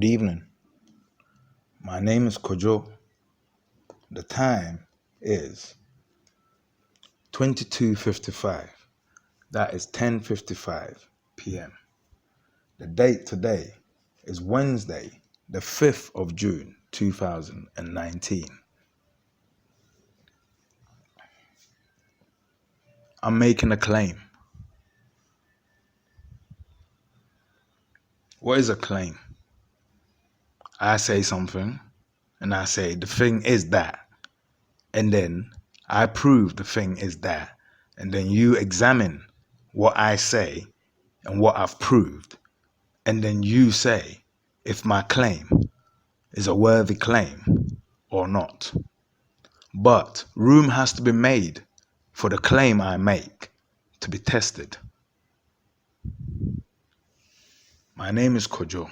Good evening. My name is Kojo. The time is 22:55. That is 10:55 p.m. The date today is Wednesday, the 5th of June, 2019. I'm making a claim. What is a claim? I say something and I say the thing is that. And then I prove the thing is that. And then you examine what I say and what I've proved. And then you say if my claim is a worthy claim or not. But room has to be made for the claim I make to be tested. My name is Kojo.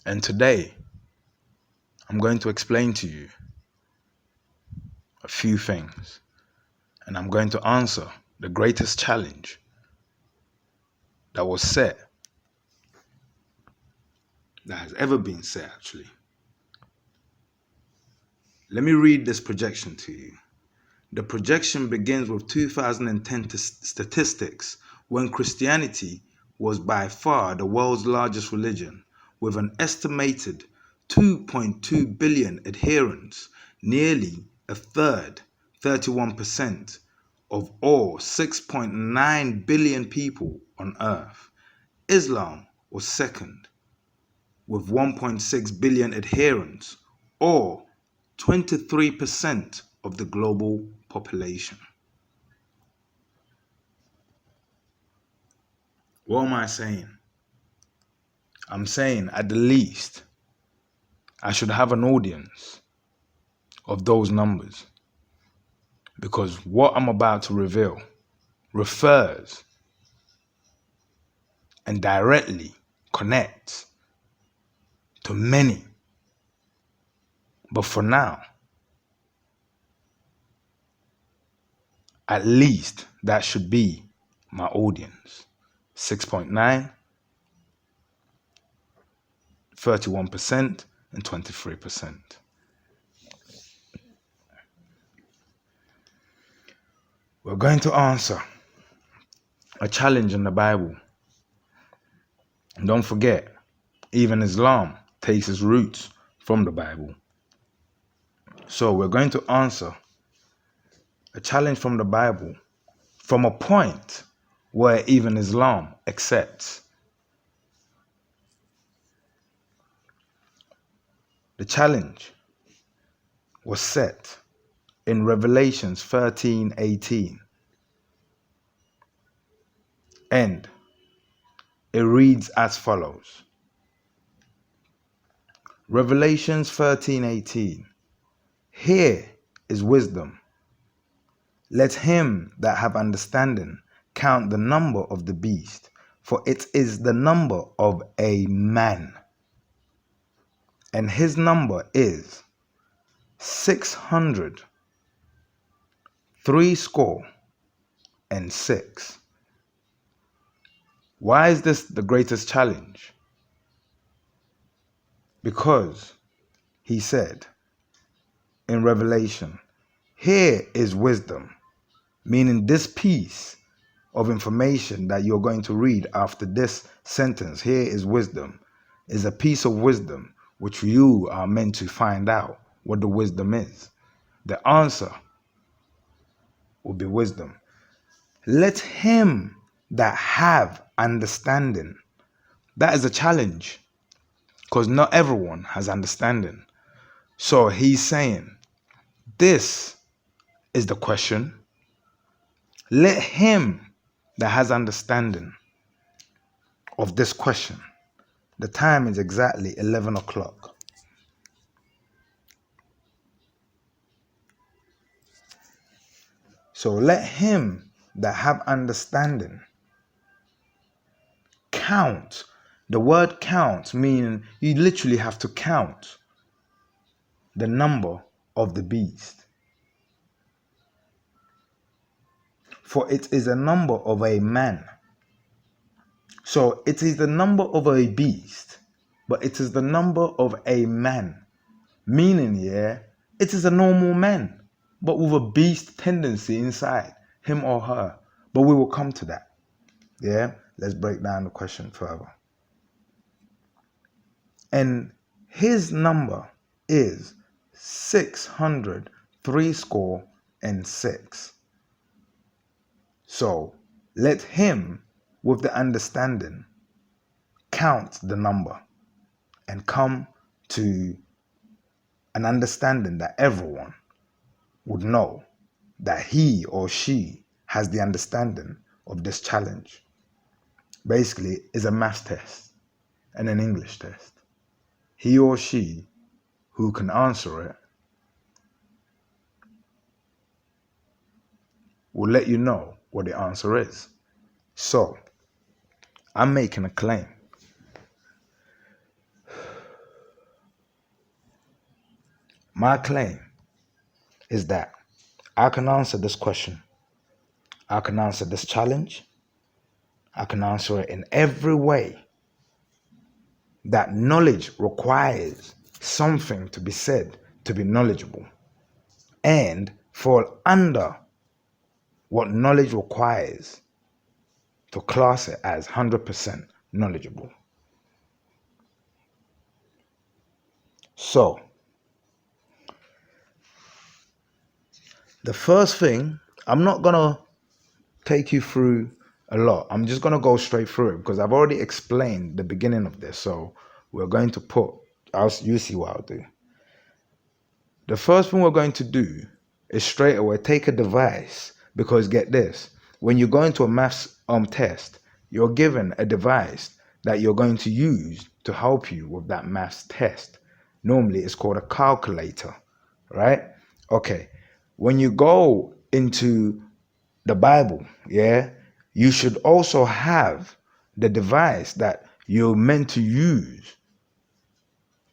And today, I'm going to explain to you a few things. And I'm going to answer the greatest challenge that was set, that has ever been set actually. Let me read this projection to you. The projection begins with 2010 statistics when Christianity was by far the world's largest religion, with an estimated 2.2 billion adherents, nearly a third, 31%, of all 6.9 billion people on earth. Islam was second, with 1.6 billion adherents, or 23% of the global population. What am I saying? I'm saying at the least, I should have an audience of those numbers, because what I'm about to reveal refers and directly connects to many. But for now, at least that should be my audience. 6.9, 31%, and 23%. We're going to answer a challenge in the Bible. And don't forget, even Islam takes its roots from the Bible. So we're going to answer a challenge from the Bible from a point where even Islam accepts. The challenge was set in Revelations 13:18. And it reads as follows. Revelations 13:18. Here is wisdom. Let him that have understanding count the number of the beast, for it is the number of a man. And his number is 666. Why is this the greatest challenge? Because he said in Revelation, here is wisdom, meaning this piece of information that you're going to read after this sentence, here is wisdom, is a piece of wisdom which you are meant to find out what the wisdom is. The answer will be wisdom. Let him that have understanding. That is a challenge, because not everyone has understanding. So he's saying, this is the question. Let him that has understanding of this question. The time is exactly 11 o'clock. So let him that have understanding count. The word count meaning you literally have to count the number of the beast. For it is a number of a man. So it is the number of a beast, but it is the number of a man. Meaning, yeah, it is a normal man, but with a beast tendency inside him or her. But we will come to that. Yeah, let's break down the question further. And his number is 606. So let him with the understanding count the number and come to an understanding that everyone would know that he or she has the understanding of this challenge. Basically, it's a math test and an English test. He or she who can answer it will let you know what the answer is. So, I'm making a claim. My claim is that I can answer this question. I can answer this challenge. I can answer it in every way that knowledge requires something to be said to be knowledgeable and fall under what knowledge requires to class it as 100% knowledgeable. So, the first thing, I'm not going to take you through a lot. I'm just going to go straight through it because I've already explained the beginning of this. So we're going to you see what I'll do. The first thing we're going to do is straight away take a device, because get this, when you go into a maths test, you're given a device that you're going to use to help you with that maths test. Normally it's called a calculator, right? Okay. When you go into the Bible, yeah, you should also have the device that you're meant to use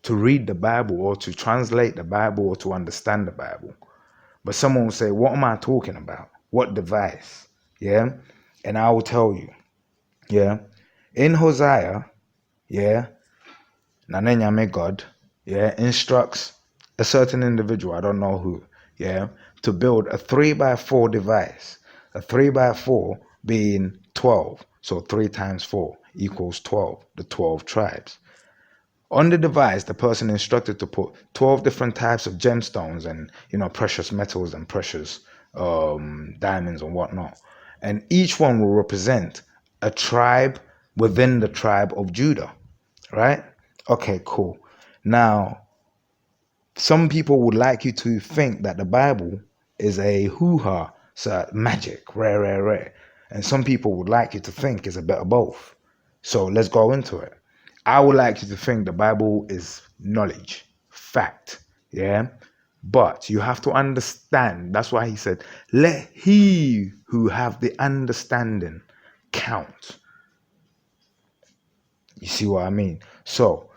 to read the Bible or to translate the Bible or to understand the Bible. But someone will say, what am I talking about? What device? Yeah. And I will tell you, yeah, in Hosea, yeah, Nanenyame God, yeah, instructs a certain individual, I don't know who, yeah, to build a 3x4 device. A 3x4 being 12. So 3 times 4 equals 12, the 12 tribes. On the device, the person instructed to put 12 different types of gemstones and, precious metals and precious diamonds and whatnot. And each one will represent a tribe within the tribe of Judah, right? Okay, cool. Now, some people would like you to think that the Bible is a hoo-ha, so magic, rare. And some people would like you to think it's a bit of both. So let's go into it. I would like you to think the Bible is knowledge, fact, yeah? But you have to understand, that's why he said, let he who have the understanding count. You see what I mean? So,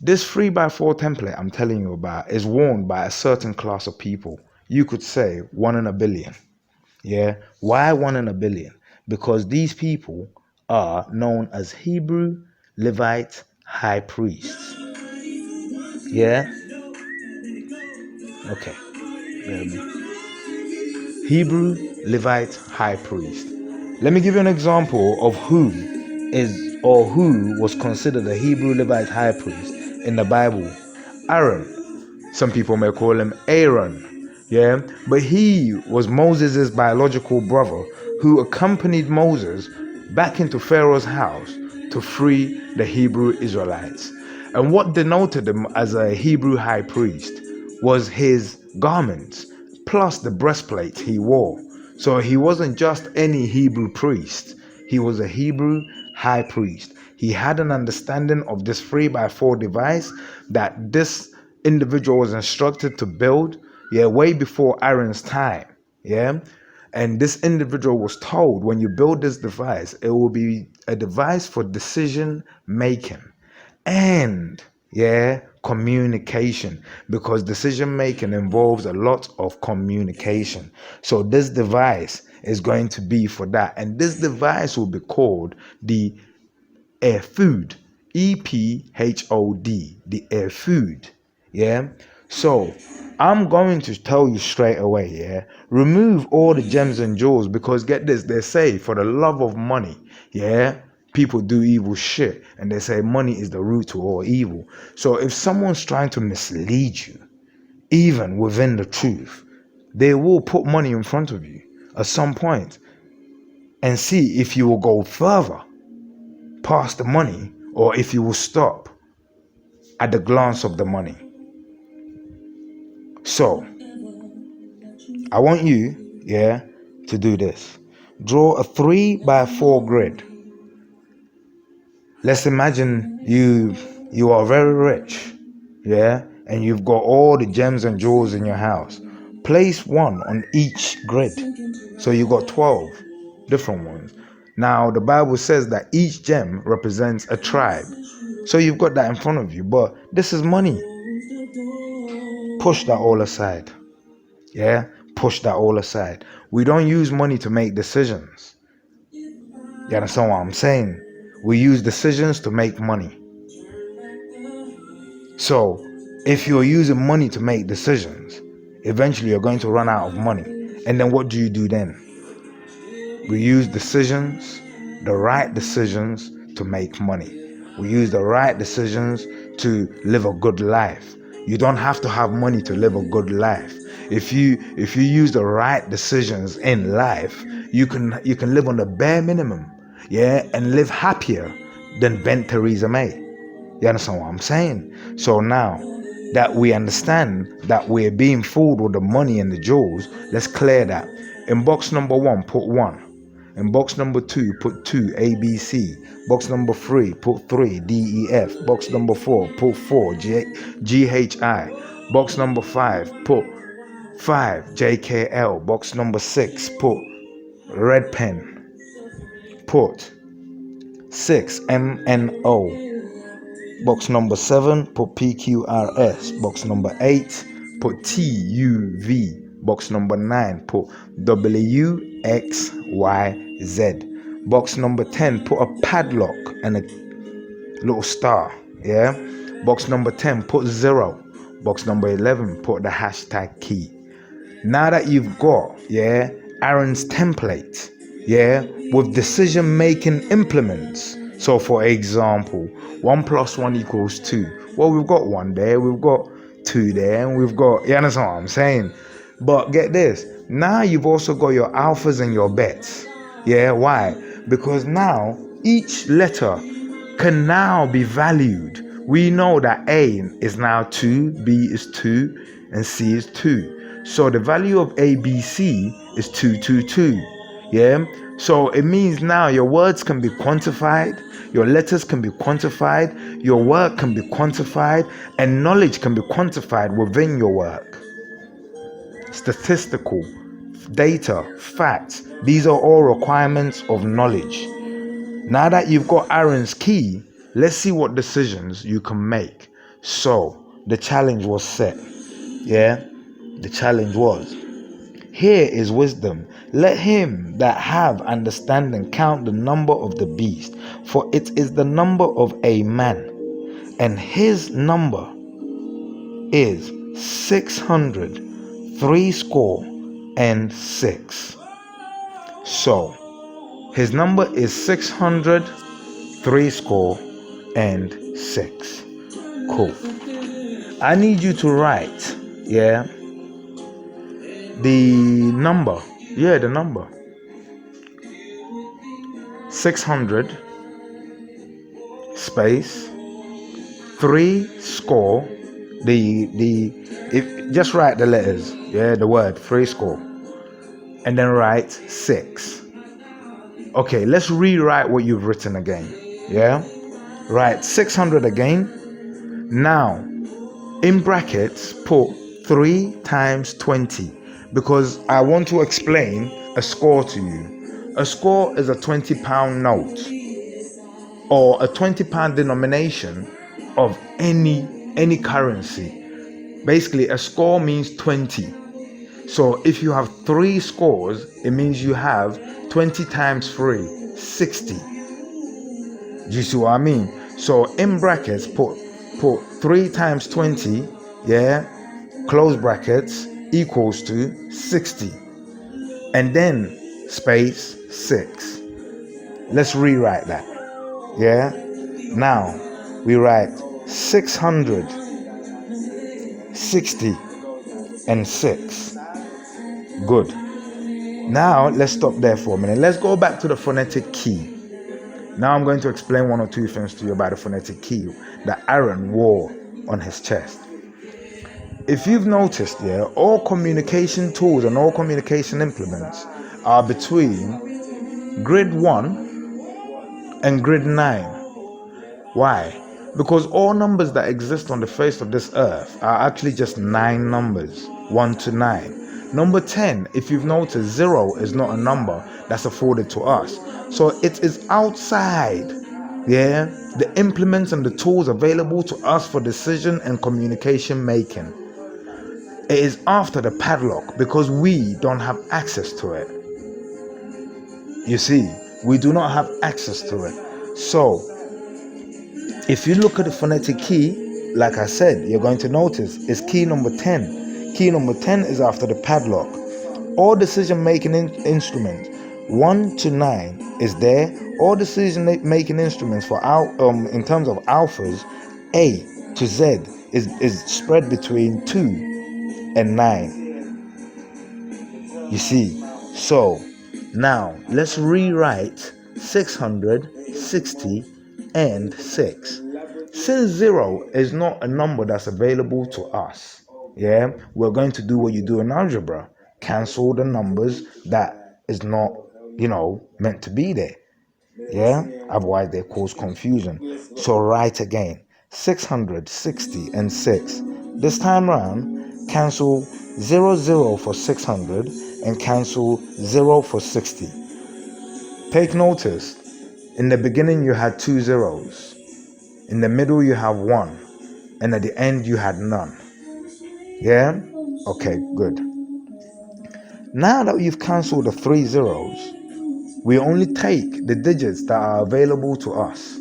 this 3x4 template I'm telling you about is worn by a certain class of people. You could say 1 in a billion. Yeah. Why 1 in a billion? Because these people are known as Hebrew Levite high priests. Yeah. Okay. Hebrew Levite high priest. Let me give you an example of who was considered a Hebrew Levite high priest in the Bible. Aaron. Some people may call him Aaron. Yeah, but he was Moses' biological brother who accompanied Moses back into Pharaoh's house to free the Hebrew Israelites. And what denoted him as a Hebrew high priest was his garments plus the breastplate he wore. So he wasn't just any Hebrew priest. He was a Hebrew high priest. He had an understanding of this 3x4 device that this individual was instructed to build, yeah, way before Aaron's time, yeah. And this individual was told, when you build this device, it will be a device for decision making and, yeah, communication, because decision making involves a lot of communication. So this device is going to be for that, and this device will be called the ephod, ephod, the ephod. Yeah. So I'm going to tell you straight away, yeah, remove all the gems and jewels, because get this, they say for the love of money, yeah, people do evil shit, and they say money is the root to all evil. So if someone's trying to mislead you, even within the truth, they will put money in front of you at some point and see if you will go further past the money or if you will stop at the glance of the money. So I want you, yeah, to do this. Draw a 3x4 grid. Let's imagine you are very rich, yeah, and you've got all the gems and jewels in your house. Place one on each grid. So you got 12 different ones. Now the Bible says that each gem represents a tribe. So you've got that in front of you, but this is money. Push that all aside. Yeah, push that all aside. We don't use money to make decisions. You understand what I'm saying? We use decisions to make money. So if you're using money to make decisions, eventually you're going to run out of money. And then what do you do then? We use decisions, the right decisions, to make money. We use the right decisions to live a good life. You don't have to have money to live a good life. If you use the right decisions in life, you can live on the bare minimum, yeah, and live happier than Ben Theresa May. You understand what I'm saying? So now that we understand that we're being fooled with the money and the jewels, let's clear that. In box number 1, put 1. In box number 2, put 2, ABC. Box number 3, put 3, DEF. Box number 4, put 4, GHI. Box number 5, put 5, JKL. Box number 6, put red pen. Put 6, MNO. Box number 7, put PQRS. Box number 8, put TUV. Box number 9, put WXYZ. Box number 10, put a padlock and a little star. Yeah. Box number 10, put 0. Box number 11, put the hashtag key. Now that you've got, yeah, Aaron's template, yeah, with decision making implements. So for example, 1 + 1 = 2. Well, we've got 1 there, we've got 2 there, and we've got, you understand what I'm saying? But get this, now you've also got your alphas and your bets. Yeah, why? Because now each letter can now be valued. We know that A is now 2, B is 2, and C is 2. So the value of ABC is 222. Yeah? So it means now your words can be quantified, your letters can be quantified, your work can be quantified, and knowledge can be quantified within your work. Statistical, data, facts, these are all requirements of knowledge. Now that you've got Aaron's key, let's see what decisions you can make. So the challenge was set. Yeah, the challenge was, here is wisdom. Let him that have understanding count the number of the beast, for it is the number of a man, and his number is 666. So his number is 666. Cool. I need you to write, yeah, the number. Yeah, the number. 600 space 3 score. If just write the letters, yeah, the word 3 score, and then write 6. Okay, let's rewrite what you've written again. Yeah, write 600 again. Now in brackets put 3 times 20, because I want to explain a score to you. A score is a £20 note or a £20 denomination of any currency. Basically, a score means 20. So if you have 3 scores, it means you have 20 times 3, 60. Do you see what I mean? So in brackets, put 3 times 20, yeah, close brackets, equals to 60. And then space 6. Let's rewrite that. Yeah? Now, we write 660 and 6. Good. Now, let's stop there for a minute. Let's go back to the phonetic key. Now I'm going to explain one or two things to you about the phonetic key that Aaron wore on his chest. If you've noticed, yeah, all communication tools and all communication implements are between grid 1 and grid 9. Why? Because all numbers that exist on the face of this earth are actually just 9 numbers, 1 to 9. Number 10, if you've noticed, 0 is not a number that's afforded to us. So it is outside, yeah, the implements and the tools available to us for decision and communication making. It is after the padlock because we don't have access to it. You see, we do not have access to it. So, if you look at the phonetic key, like I said, you're going to notice it's key number 10. Key number 10 is after the padlock. All decision-making instruments, 1 to 9 is there. All decision-making instruments for in terms of alphas, A to Z is spread between 2 and 9. You see, so now let's rewrite 660 and 6. Since 0 is not a number that's available to us, yeah, we're going to do what you do in algebra. Cancel the numbers that is not, meant to be there. Yeah, otherwise they cause confusion. So write again, 660 and 6. This time round, cancel 0 for 600 and cancel 0 for 60. Take notice, in the beginning you had 2 zeros. In the middle you have 1. And at the end you had none. Yeah? Okay, good. Now that you've cancelled the 3 zeros, we only take the digits that are available to us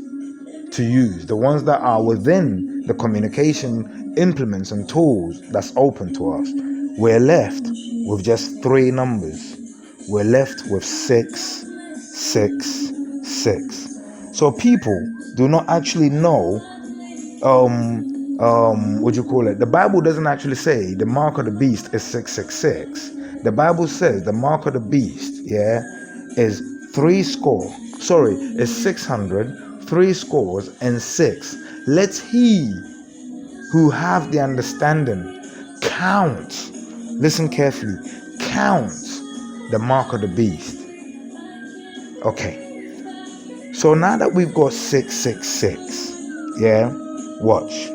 to use, the ones that are within the communication implements and tools that's open to us. We're left with just 3 numbers. We're left with 6, 6, 6. So people do not actually know, the Bible doesn't actually say the mark of the beast is 666. The Bible says the mark of the beast, yeah, is 600, 3 scores and 6. Let he who have the understanding count, listen carefully, count the mark of the beast. Okay, so now that we've got 666, yeah, watch.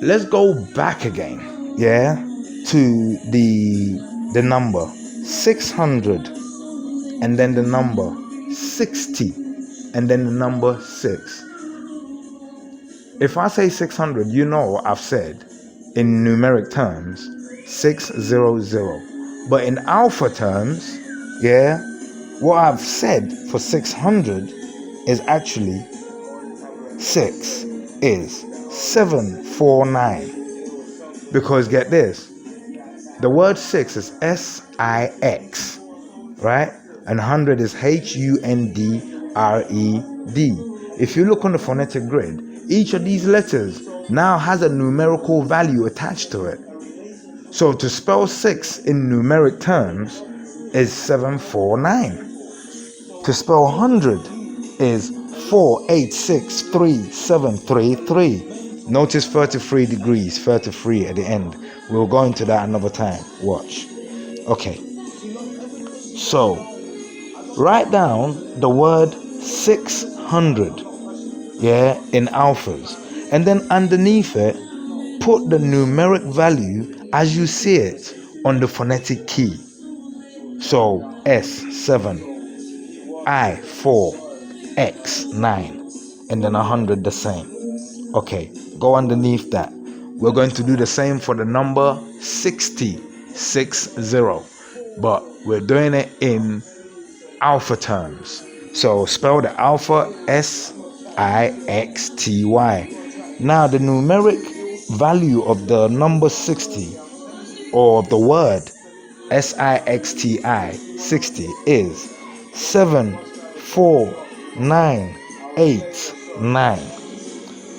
Let's go back again, yeah, to the number 600 and then the number 60 and then the number 6. If I say 600, I've said in numeric terms 600, but in alpha terms, yeah, what I've said for 600 is actually 6 is 749. Because get this, the word 6 is SIX, right? And 100 is HUNDRED. If you look on the phonetic grid, each of these letters now has a numerical value attached to it. So to spell 6 in numeric terms is 749. To spell 100 is 4863733. Notice 33 degrees, 33 at the end. We'll go into that another time. Watch. Okay. So, write down the word 600, yeah, in alphas. And then underneath it, put the numeric value as you see it on the phonetic key. So, S7, I4, X9, and then 100 the same. Okay, go underneath that. We're going to do the same for the number 60, but we're doing it in alpha terms. So spell the alpha SIXTY. Now the numeric value of the number 60, or the word SIXTI 60, is 74989.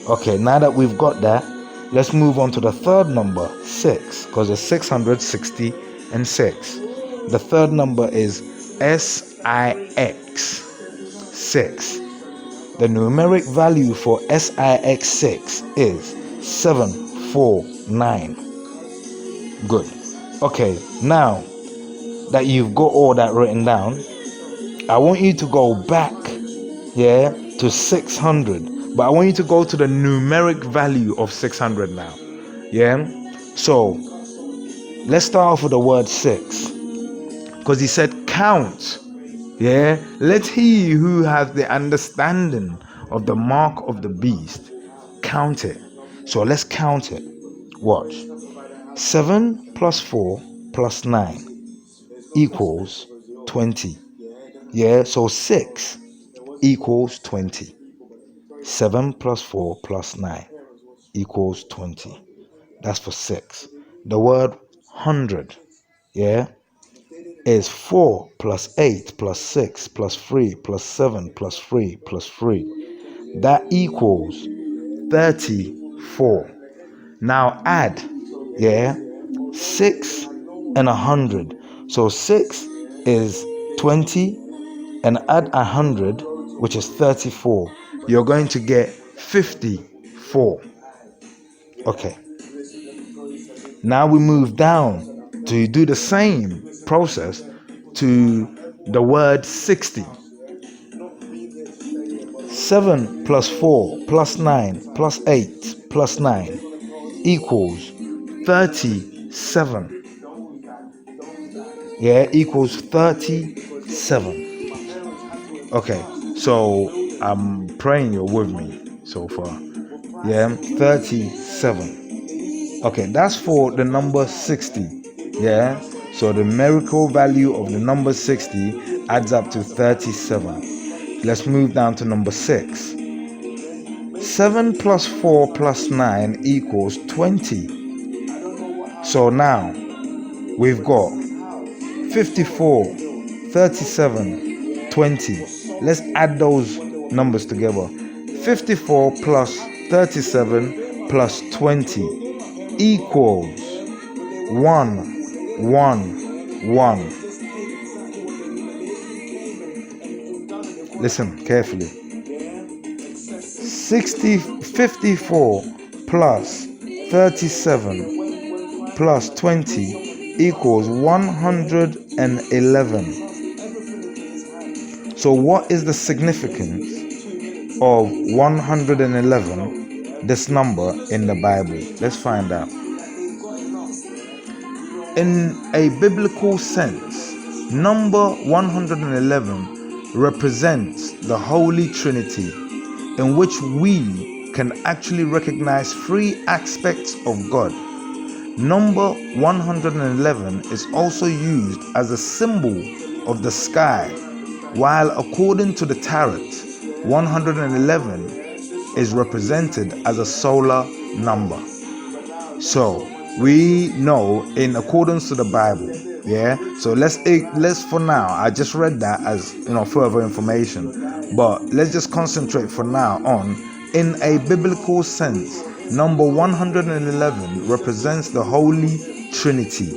Okay, now that we've got that, let's move on to the third number, 6, because it's 660 and 6. The third number is SIX 6. The numeric value for SIX 6 is 749. Good. Okay, now that you've got all that written down, I want you to go back, to 600. But I want you to go to the numeric value of 600 now. So let's start off with the word 6. Because he said count. Let he who has the understanding of the mark of the beast count it. So let's count it. Watch. 7 plus 4 plus 9 equals 20. So 6 equals 20. 7 plus 4 plus 9 equals 20. That's for 6. The word 100, is 4 plus 8 plus 6 plus 3 plus 7 plus 3 plus 3. That equals 34. Now add, 6 and 100. So 6 is 20, and add 100, which is 34. You're going to get 54. Okay. Now we move down to do the same process to the word 60. 7 plus 4 plus 9 plus 8 plus 9 equals 37. Equals 37. Okay, so I'm praying you're with me so far. 37. Okay, that's for the number 60. So the numerical value of the number 60 adds up to 37. Let's move down to number 6. 7 plus 4 plus 9 equals 20. So now we've got 54, 37, 20. Let's add those numbers together. 54 plus 37 plus 20 equals 111. Listen carefully. 54 plus 37 plus 20 equals 111. So what is the significance of 111, this number in the Bible? Let's find out. In a biblical sense, number 111 represents the Holy Trinity, in which we can actually recognize 3 aspects of God. Number 111 is also used as a symbol of the sky, while according to the Tarot, 111 is represented as a solar number. So we know in accordance to the Bible, so let's for now, I just read that as further information, but let's just concentrate for now on, in a biblical sense, number 111 represents the Holy Trinity.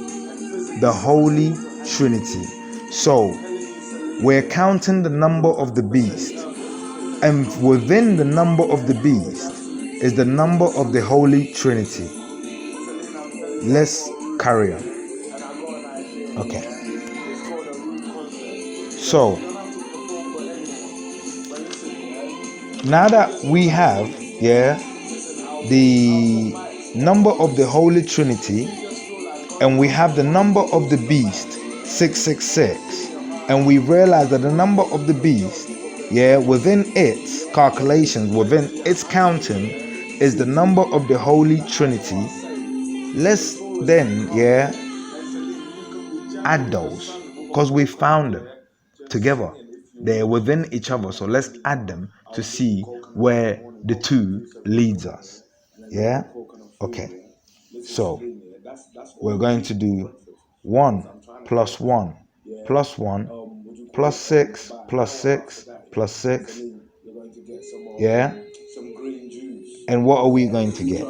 The Holy Trinity. So we're counting the number of the beast, and within the number of the beast is the number of the Holy Trinity. Let's carry on. Okay. So now that we have the number of the Holy Trinity, and we have the number of the beast 666, and we realize that the number of the beast within its calculations, within its counting, is the number of the Holy Trinity. Let's then add those, because we found them together. They're within each other. So let's add them to see where the 2 leads us. Yeah? Okay. So we're going to do 1 plus 1 plus 1 plus 6 plus 6 plus 6. Yeah? And what are we going to get?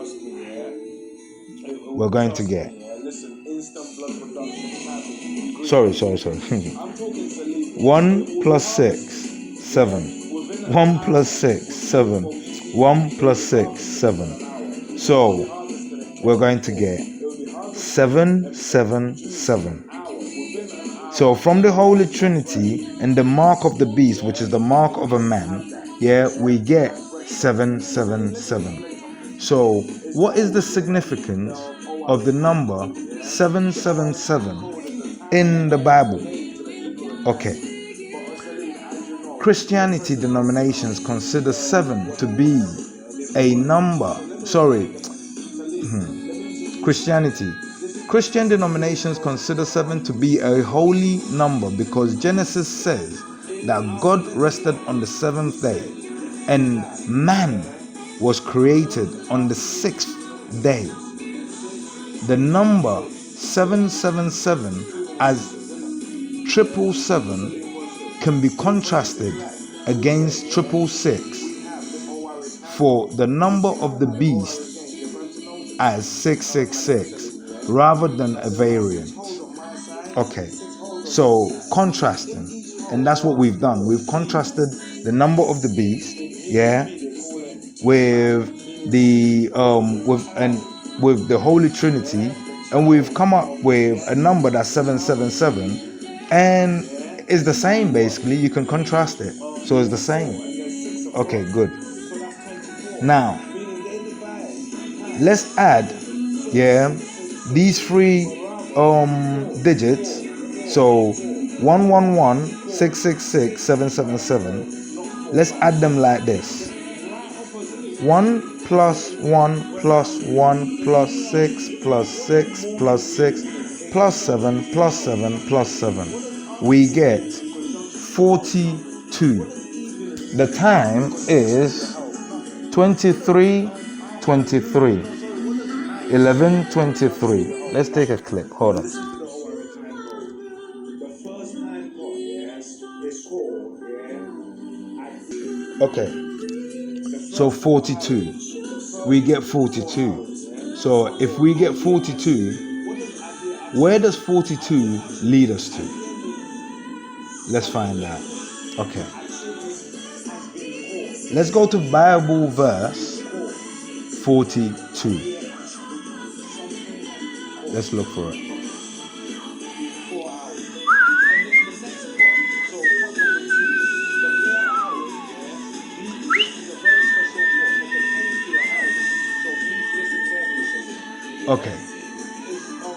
We're going to get. Sorry. 1 plus 6, 7. 1 plus 6, 7. 1 plus 6, 7. So we're going to get 7, 7, 7. So from the Holy Trinity and the mark of the beast, which is the mark of a man, yeah, we get 7, 7, 7. So what is the significance of the number 777 in the Bible? Okay. Christianity denominations consider 7 to be a number. Christian denominations consider 7 to be a holy number because Genesis says that God rested on the 7th day and man was created on the 6th day. The number 777 as 777 can be contrasted against 666 for the number of the beast as 666 rather than a variant. Okay, so contrasting, and that's what we've done. We've contrasted the number of the beast, yeah, with the with the Holy Trinity, and we've come up with a number that's 777, and it's the same basically. You can contrast it, so it's the same. Okay, good. Now let's add, yeah, these 3 digits. So 111, 666, 777. Let's add them like this: 1 plus 1 plus 1 plus 6 plus 6 plus 6 plus 7 plus 7 plus 7. We get 42. The time is 23:23. 11:23. Let's take a clip. Hold on. Okay. So 42. We get 42. So if we get 42, where does 42 lead us to? Let's find out. Okay. Let's go to Bible verse 42. Let's look for it. Okay.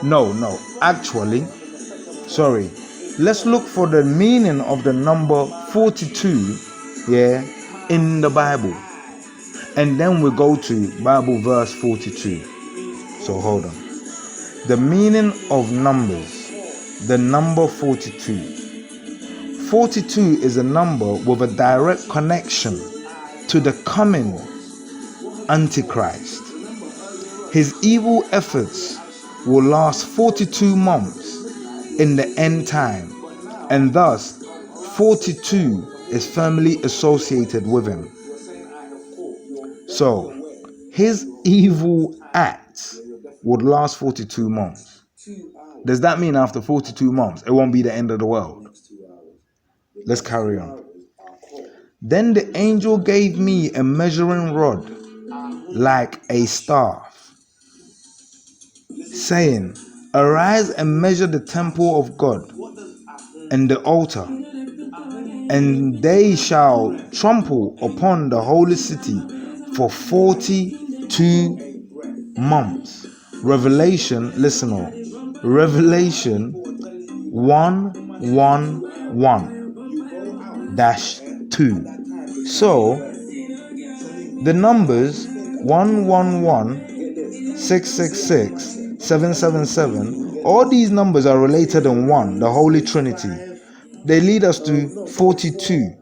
No. Actually, sorry. Let's look for the meaning of the number 42, yeah, in the Bible. And then we go to Bible verse 42. So hold on. The meaning of numbers, the number 42. 42 is a number with a direct connection to the coming Antichrist. His evil efforts will last 42 months in the end time, and thus 42 is firmly associated with him. So, his evil acts would last 42 months. Does that mean after 42 months, it won't be the end of the world? Let's carry on. Then the angel gave me a measuring rod like a staff, saying, "Arise and measure the temple of God and the altar, and they shall trample upon the holy city for 42 months." Revelation, listen on. Revelation 1:1-2. So the numbers 111, 666, 777, all these numbers are related in one, the Holy Trinity. they lead us to 42.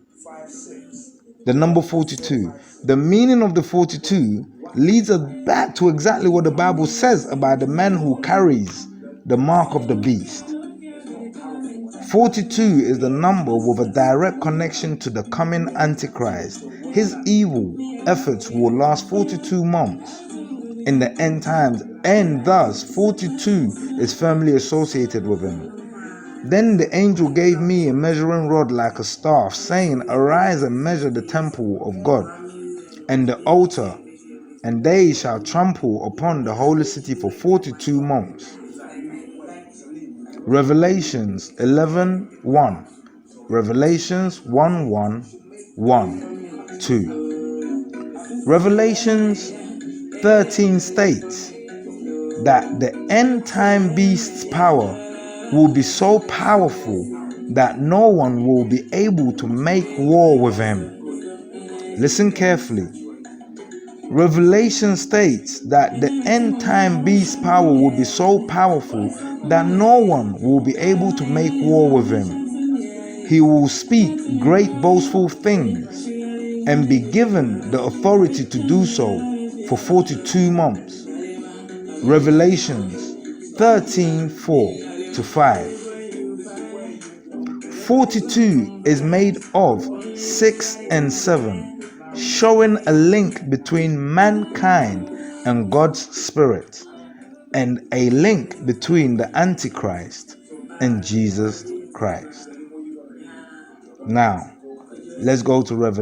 The number 42. The meaning of the 42 leads us back to exactly what the Bible says about the man who carries the mark of the beast. 42 is the number with a direct connection to the coming Antichrist. His evil efforts will last 42 months in the end times, and thus 42 is firmly associated with him. Then the angel gave me a measuring rod like a staff, saying, Arise and measure the temple of God and the altar, and they shall trample upon the holy city for 42 months. Revelations 11:1. Revelations 1:1-1:2. Revelations 13 states that the end time beast's power will be so powerful that no one will be able to make war with him. Listen carefully. Revelation states that the end time beast's power will be so powerful that no one will be able to make war with him. He will speak great boastful things and be given the authority to do so for 42 months. Revelations 13:4-5. 42 is made of 6 and 7. Showing a link between mankind and God's Spirit, and a link between the Antichrist and Jesus Christ. Now, let's go to let's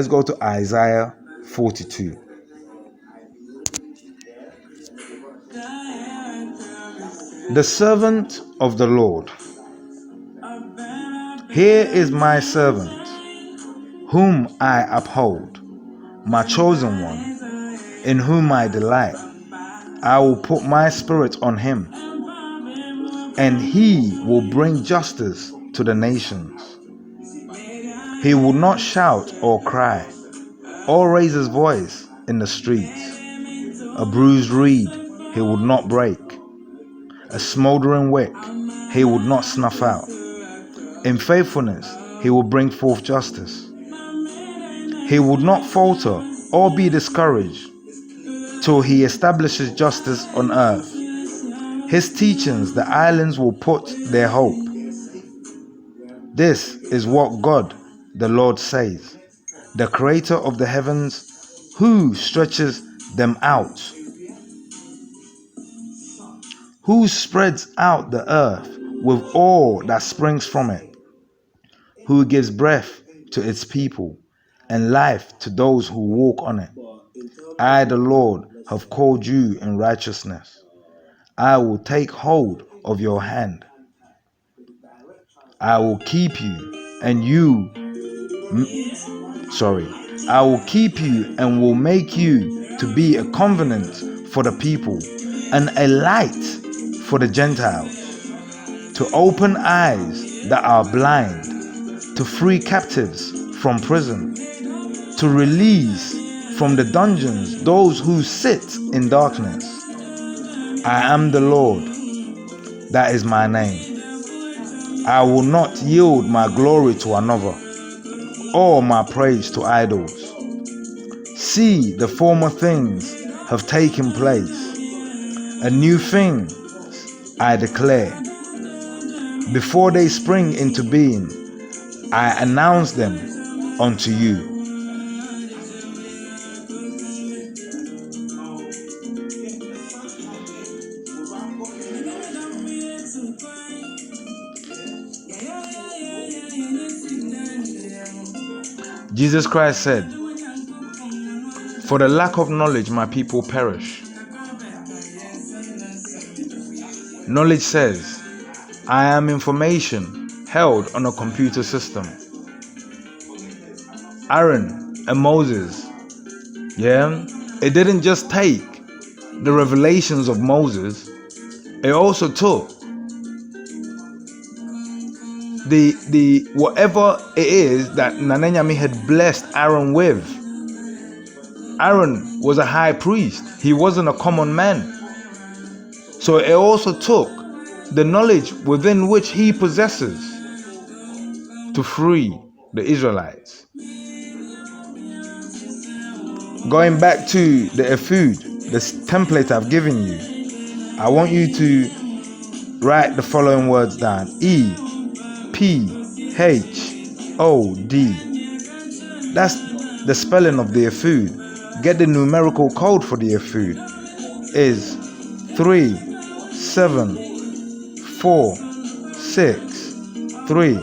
go to Isaiah 42. The servant of the Lord. Here is my servant, whom I uphold, my chosen one, in whom I delight. I will put my spirit on him, and he will bring justice to the nations. He will not shout or cry, or raise his voice in the streets. A bruised reed he would not break, a smoldering wick he would not snuff out. In faithfulness he will bring forth justice. He would not falter or be discouraged till he establishes justice on earth. His teachings the islands will put their hope. This is what God, the Lord, says, the creator of the heavens, who stretches them out, who spreads out the earth with all that springs from it, who gives breath to its people and life to those who walk on it. I, the Lord, have called you in righteousness. I will take hold of your hand. I will keep you and will make you to be a covenant for the people and a light for the Gentiles, to open eyes that are blind, to free captives from prison, to release from the dungeons those who sit in darkness. I am the Lord, that is my name. I will not yield my glory to another, or my praise to idols. See, the former things have taken place. A new thing I declare. Before they spring into being, I announce them unto you. Jesus Christ said, for the lack of knowledge my people perish. Knowledge says, I am information held on a computer system. Aaron and Moses, it didn't just take the revelations of Moses, it also took the whatever it is that Nana Nyame had blessed Aaron with. Aaron was a high priest. He wasn't a common man. So it also took the knowledge within which he possesses to free the Israelites. Going back to the ephod, this template I've given you, I want you to write the following words down. E-P-H-O-D. That's the spelling of the ephod. Get the numerical code for the ephod. Is 3, 7, 4, 6, 3.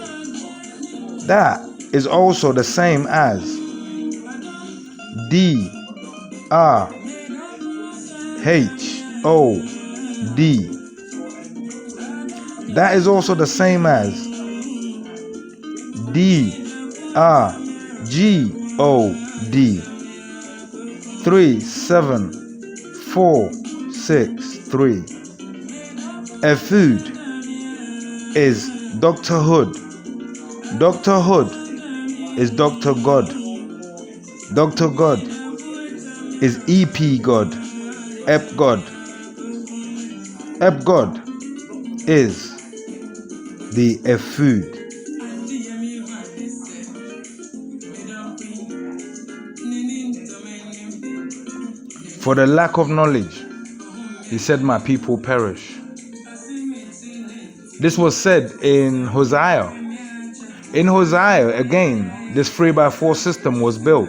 That is also the same as D-R-H-O-D. That is also the same as D-R-G-O-D. 3, 7, 4, 6, 3. Ephod is Dr. Hood. Dr. Hood is Dr. God. Dr. God is EP God. Ep God. Ep God is the ephod. For the lack of knowledge, he said, my people perish. This was said in Hosea. In Hosea, again, this 3x4 system was built.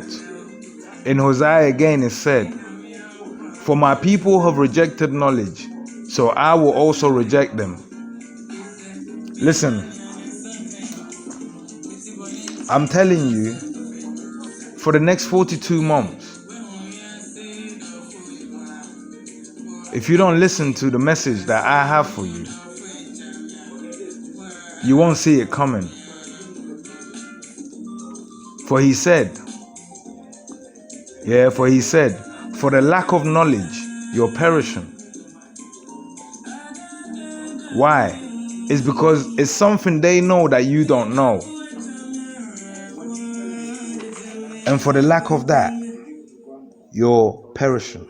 In Hosea, again, it said, for my people have rejected knowledge, so I will also reject them. Listen, I'm telling you, for the next 42 months, if you don't listen to the message that I have for you, you won't see it coming. For he said, for the lack of knowledge, you're perishing. Why? It's because it's something they know that you don't know. And for the lack of that, you're perishing.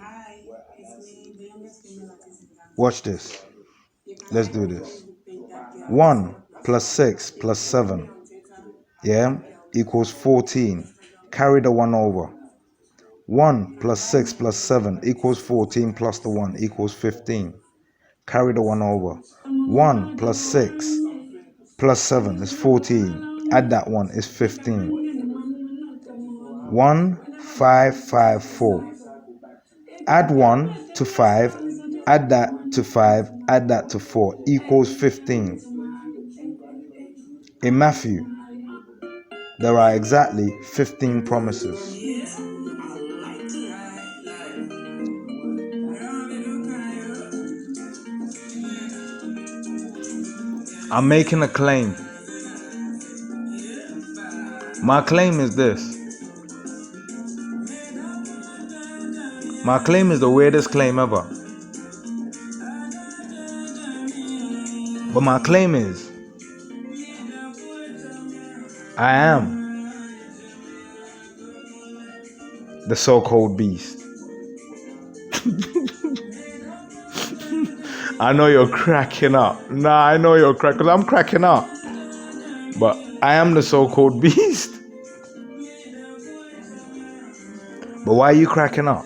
Watch this. Let's do this. 1 plus 6 plus 7, equals 14. Carry the 1 over. 1 plus 6 plus 7 equals 14 plus the 1 equals 15. Carry the 1 over. 1 plus 6 plus 7 is 14. Add that 1 is 15. 1, 5, 5, 4. Add 1 to 5. Add that to 5. Add that to 4 equals 15. In Matthew, there are exactly 15 promises. I'm making a claim. My claim is this. My claim is the weirdest claim ever. But my claim is, I am the so-called beast. I know you're cracking up. I know you're cracking, because I'm cracking up. But I am the so-called beast. But why are you cracking up?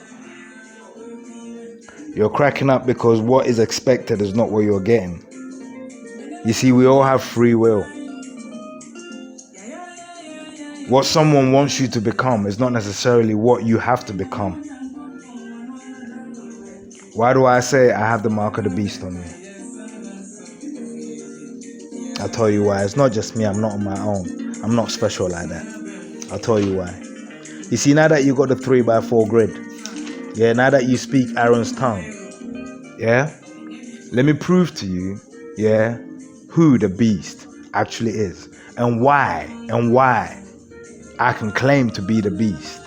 You're cracking up because what is expected is not what you're getting. You see, we all have free will. What someone wants you to become is not necessarily what you have to become. Why do I say I have the mark of the beast on me? I'll tell you why. It's not just me. I'm not on my own. I'm not special like that. I'll tell you why. You see, now that you got the 3x4 grid, now that you speak Aaron's tongue, let me prove to you, who the beast actually is and why I can claim to be the beast.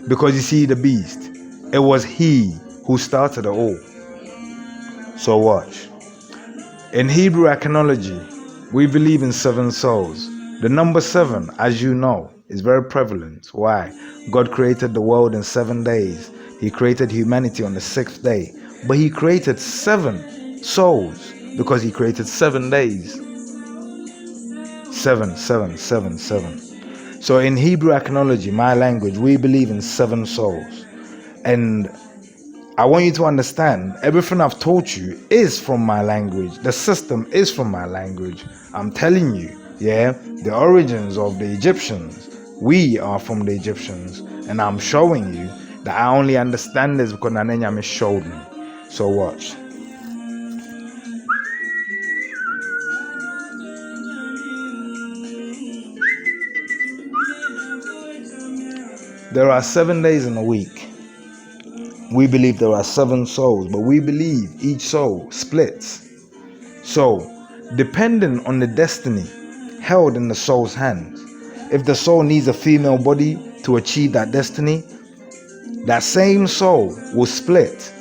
Because you see, the beast, it was he who started it all. So watch. In Hebrew iconology, we believe in 7 souls. The number 7, as you know, is very prevalent. Why? God created the world in 7 days. He created humanity on the 6th day. But he created 7 souls because he created 7 days. 7, 7, 7, 7. So in Hebrew iconology, my language, we believe in 7 souls. And I want you to understand, everything I've taught you is from my language. The system is from my language. I'm telling you, the origins of the Egyptians, we are from the Egyptians. And I'm showing you that I only understand this because Nanenyame showed me. So watch. There are 7 days in a week. We believe there are 7 souls, but we believe each soul splits. So, depending on the destiny held in the soul's hands, if the soul needs a female body to achieve that destiny, that same soul will split.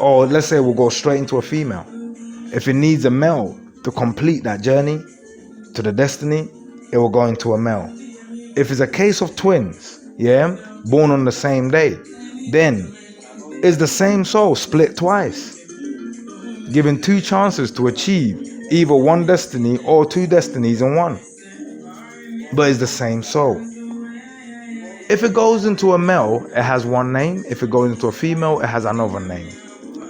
Or let's say we'll go straight into a female. If it needs a male to complete that journey to the destiny, it will go into a male. If it's a case of twins, born on the same day, then it's the same soul split twice, given 2 chances to achieve either one destiny or 2 destinies in one. But it's the same soul. If it goes into a male, it has one name. If it goes into a female, it has another name.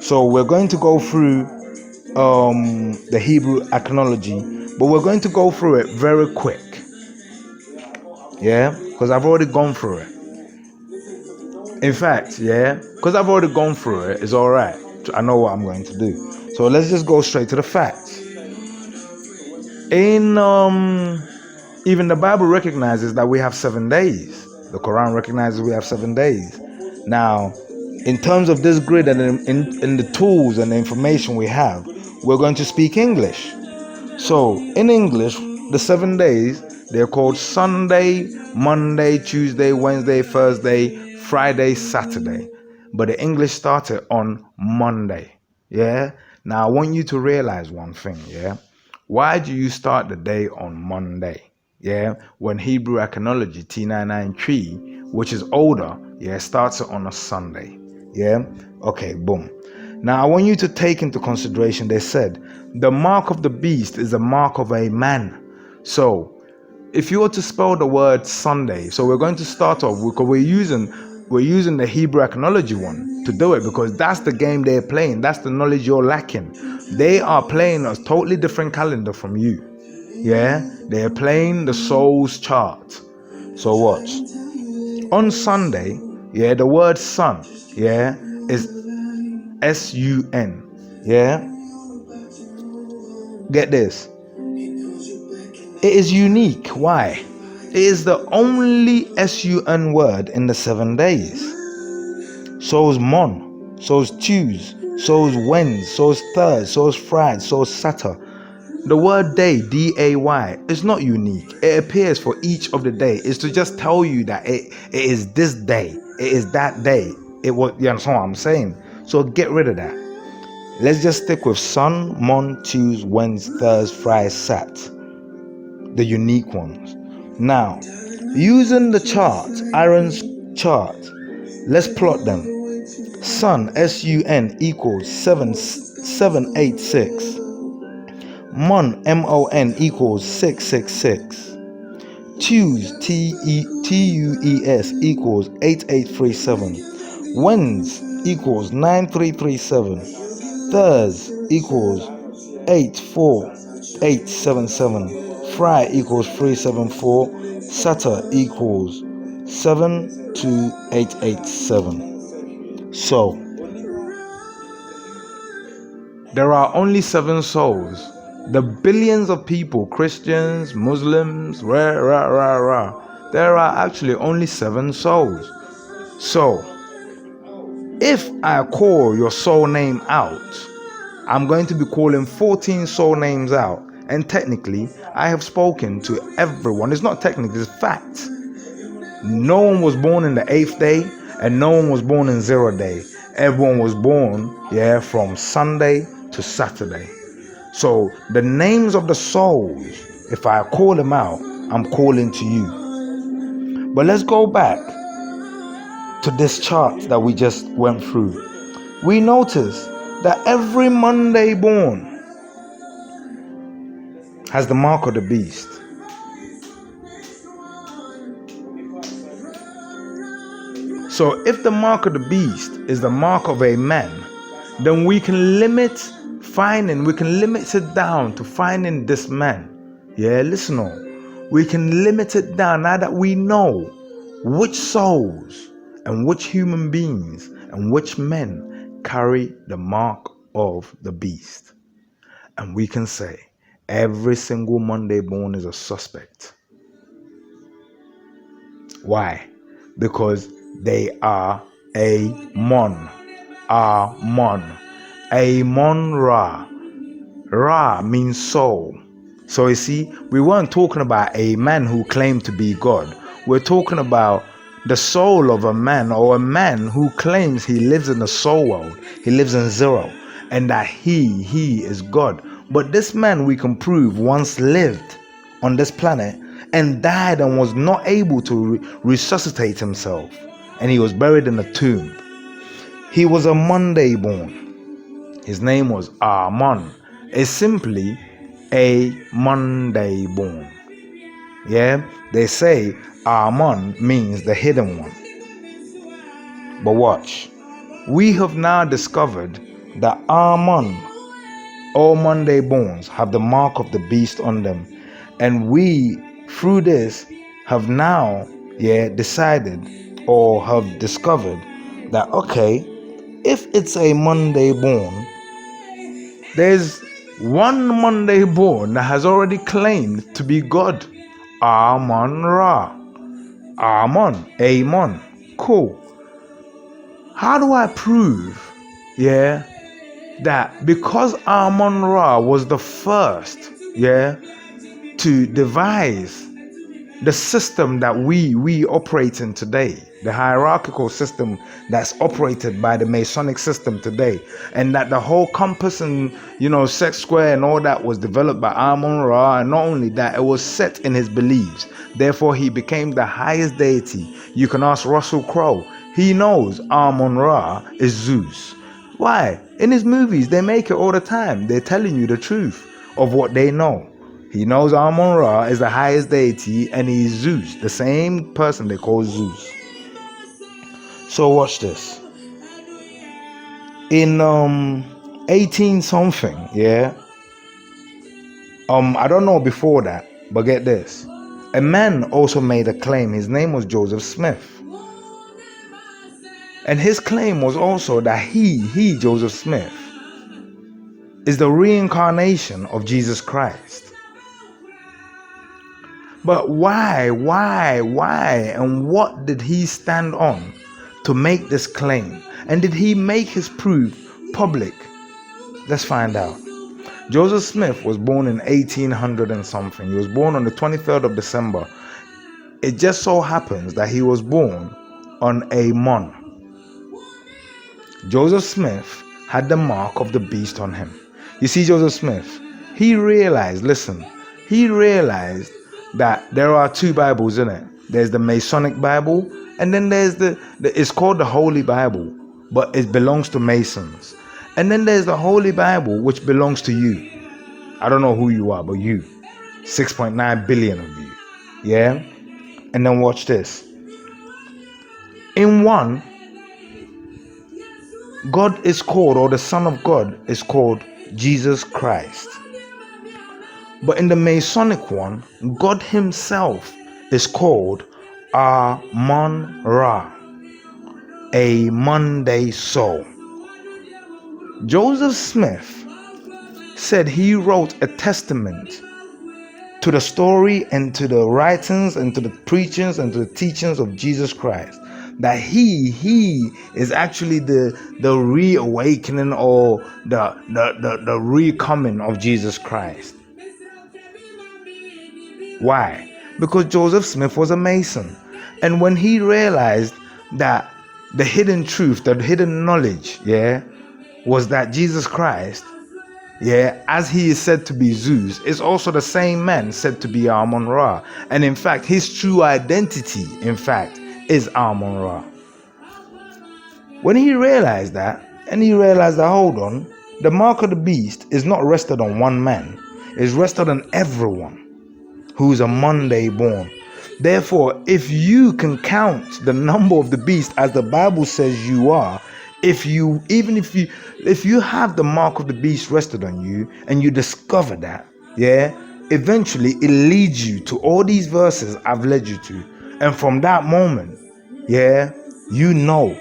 So we're going to go through the Hebrew iconology, but we're going to go through it very quick. Because I've already gone through it. In fact, because I've already gone through it, it's alright. I know what I'm going to do. So let's just go straight to the facts. In even the Bible recognizes that we have 7 days. The Quran recognizes we have 7 days. Now, in terms of this grid and in the tools and the information we have, we're going to speak English. So in English, the 7 days, they're called Sunday, Monday, Tuesday, Wednesday, Thursday, Friday, Saturday. But the English started on Monday. Now I want you to realize one thing. Why do you start the day on Monday? When Hebrew iconology T993, which is older, starts it on a Sunday. Okay, boom. Now I want you to take into consideration, they said the mark of the beast is the mark of a man. So if you were to spell the word Sunday, so we're going to start off because we're using the Hebrew iconology one to do it, because that's the game they're playing. That's the knowledge you're lacking. They are playing a totally different calendar from you. They're playing the soul's chart. So watch. On Sunday, the word sun, is S-U-N. Get this. It is unique. Why? It is the only S-U-N word in the 7 days. So is Mon, so is Tues, so is Wednes, so is Thurs, so is Friday, so is Saturday. The word day, D-A-Y, is not unique. It appears for each of the day. It's to just tell you that it is this day. It is that day. You understand what I'm saying? So get rid of that. Let's just stick with Sun, Mon, Tues, Wednes, Thurs, Friday, Sat. The unique ones. Now, using the chart, Aaron's chart, let's plot them. Sun, S-U-N, equals 786. Mon, M-O-N, equals 666. Tues, T-U-E-S, equals 8837. Wednes equals 9337. Thurs equals 84877. Friday equals 374. Saturday equals 72887. So there are only 7 souls. The billions of people, Christians, Muslims, there are actually only 7 souls. So if I call your soul name out, I'm going to be calling 14 soul names out. And technically, I have spoken to everyone. It's not technically, it's fact. No one was born in the 8th day, and no one was born in 0 day. Everyone was born, from Sunday to Saturday. So the names of the souls, if I call them out, I'm calling to you. But let's go back to this chart that we just went through. We notice that every Monday born has the mark of the beast. So if the mark of the beast is the mark of a man, then we can limit it down to finding this man. Yeah, listen on. We can limit it down now that we know which souls and which human beings and which men carry the mark of the beast. And we can say every single Monday born is a suspect. Why? Because they are Amon. Amon Ra. Ra means soul. So you see, we weren't talking about a man who claimed to be God. We're talking about the soul of a man, or a man who claims he lives in the soul world. He lives in zero, and that he is God. But this man, we can prove, once lived on this planet and died and was not able to resuscitate himself. And he was buried in a tomb. He was a Monday born. His name was Amon. It's simply a Monday born. Yeah, they say Amon means the hidden one. But watch, we have now discovered that Amon, all Monday borns, have the mark of the beast on them. And we, through this, have now decided or have discovered that, okay, if it's a Monday born, there's one Monday born that has already claimed to be God. Amon Ra. Amon. Cool. How do I prove, that because Amon Ra was the first, to devise the system that we operate in today, the hierarchical system that's operated by the Masonic system today, and that the whole compass and set square and all that was developed by Amon Ra, and not only that, it was set in his beliefs. Therefore, he became the highest deity. You can ask Russell Crowe. He knows Amon Ra is Zeus. Why? In his movies, they make it all the time. They're telling you the truth of what they know. He knows Amon Ra is the highest deity, and he's Zeus, the same person they call Zeus. So watch this. In 18 something, I don't know before that, but get this. A man also made a claim. His name was Joseph Smith. And his claim was also that he, Joseph Smith, is the reincarnation of Jesus Christ. But why, and what did he stand on to make this claim? And did he make his proof public? Let's find out. Joseph Smith was born in 1800 and something. He was born on the 23rd of December. It just so happens that he was born on Amon. Joseph Smith had the mark of the beast on him. You see, Joseph Smith, he realized that there are two Bibles in it. There's the Masonic Bible, and then there's it's called the Holy Bible, but it belongs to Masons. And then there's the Holy Bible, which belongs to you. I don't know who you are, but you. 6.9 billion of you. Yeah? And then watch this. In one, God is called, or the Son of God is called Jesus Christ. But in the Masonic one, God himself is called Amon Ra, a Monday soul. Joseph Smith said he wrote a testament to the story and to the writings and to the preachings and to the teachings of Jesus Christ, that he is actually the reawakening or the recoming of Jesus Christ. Why? Because Joseph Smith was a Mason. And when he realized that the hidden truth, the hidden knowledge, was that Jesus Christ, as he is said to be Zeus, is also the same man said to be Amon Ra. And in fact, his true identity, is Amon Ra. When he realized that, hold on, the mark of the beast is not rested on one man. is rested on everyone who's a Monday born. Therefore, if you can count the number of the beast as the Bible says you are, if you have the mark of the beast rested on you and you discover that, yeah, eventually it leads you to all these verses I've led you to. And from that moment, yeah, you know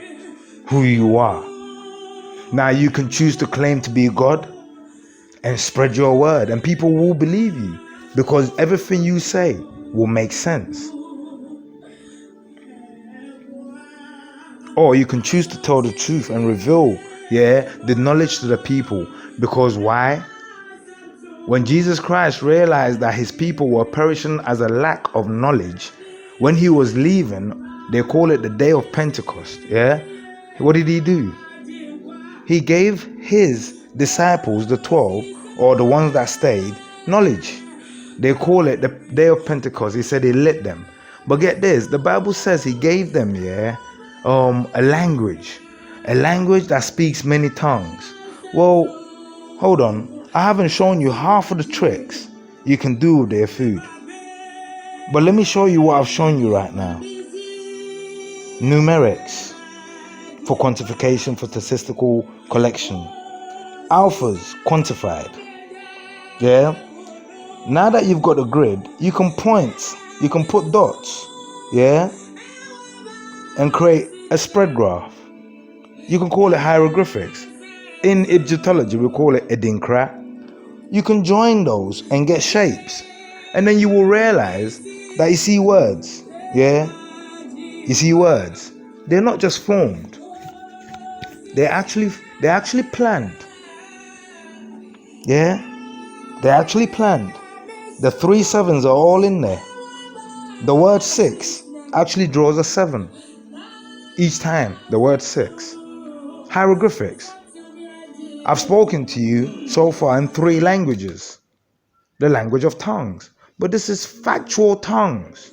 who you are. Now you can choose to claim to be God and spread your word, and people will believe you because everything you say will make sense. Or you can choose to tell the truth and reveal, yeah, the knowledge to the people. Because why? When Jesus Christ realized that his people were perishing as a lack of knowledge, when he was leaving, they call it the day of Pentecost, yeah? What did he do? He gave his disciples, the 12, or the ones that stayed, knowledge. They call it the day of Pentecost. He said he lit them. But get this, the Bible says he gave them, yeah, a language that speaks many tongues. Well, hold on. I haven't shown you half of the tricks you can do with their food. But let me show you what I've shown you right now. Numerics for quantification, for statistical collection. Alphas quantified. Yeah. Now that you've got a grid, you can point, you can put dots, yeah, and create a spread graph. You can call it hieroglyphics. In Egyptology, we call it Edinkra. You can join those and get shapes. And then you will realize that you see words, yeah? You see words. They're not just formed. They're actually planned. Yeah? They're actually planned. The 3 sevens are all in there. The word 6 actually draws a 7 each time, the word 6. Hieroglyphics. I've spoken to you so far in 3 languages. The language of tongues. But this is factual tongues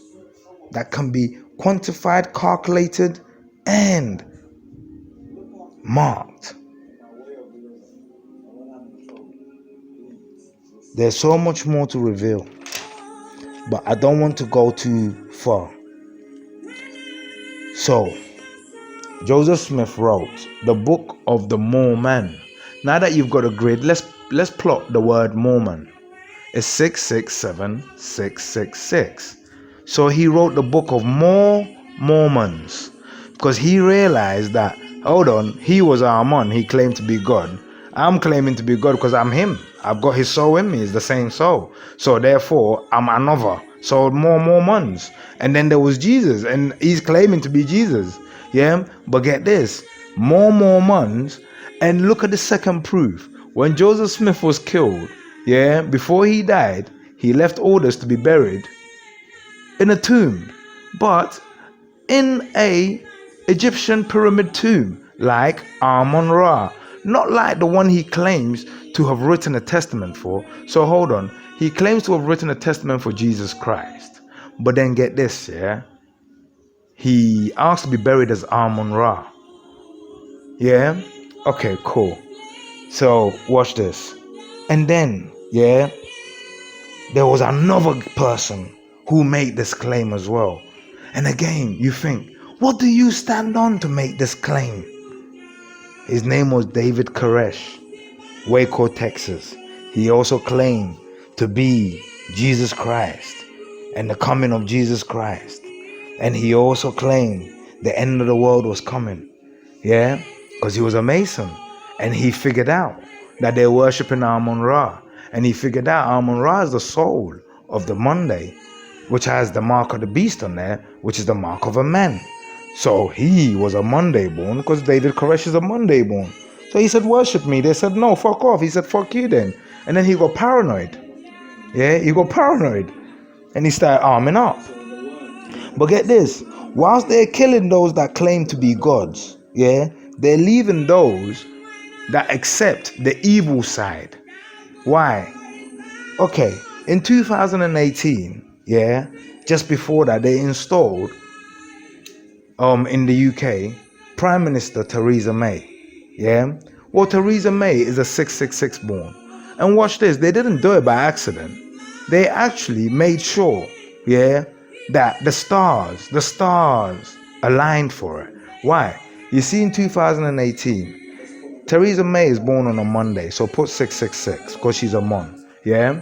that can be quantified, calculated, and marked. There's so much more to reveal, but I don't want to go too far. So, Joseph Smith wrote the Book of the Mormon. Now that you've got a grid, let's plot the word Mormon. It's 667666. So he wrote the Book of Mormons because he realized that, hold on, he was Amon, he claimed to be God. I'm claiming to be God because I'm him. I've got his soul in me. It's the same soul. So therefore, I'm another. So more Mormons. And then there was Jesus, and he's claiming to be Jesus. Yeah? But get this. More Mormons. And look at the second proof. When Joseph Smith was killed, yeah, before he died, he left orders to be buried in a tomb. But in a Egyptian pyramid tomb, like Amun-Ra. Not like the one he claims to have written a testament for. So hold on. He claims to have written a testament for Jesus Christ. But then get this, yeah? He asked to be buried as Amun-Ra. Yeah? Okay, cool. So watch this. And then, yeah, there was another person who made this claim as well. And again, you think, what do you stand on to make this claim? His name was David Koresh, Waco, Texas. He also claimed to be Jesus Christ and the coming of Jesus Christ. And he also claimed the end of the world was coming. Yeah? Because he was a Mason. And he figured out that they're worshiping Amun-Ra. And he figured out Amun-Ra is the soul of the Monday, which has the mark of the beast on there, which is the mark of a man. So he was a Monday born because David Koresh is a Monday born. So he said, worship me. They said, no, fuck off. He said, fuck you then. And then he got paranoid. Yeah, he got paranoid. And he started arming up. But get this. Whilst they're killing those that claim to be gods, yeah, they're leaving those that accept the evil side. Why? Okay, in 2018, yeah, just before that, they installed in the UK, Prime Minister Theresa May. Yeah? Well, Theresa May is a 666 born. And watch this, they didn't do it by accident. They actually made sure, that the stars aligned for it. Why? You see, in 2018, Theresa May is born on a Monday, so put 666 because she's a Mon. Yeah?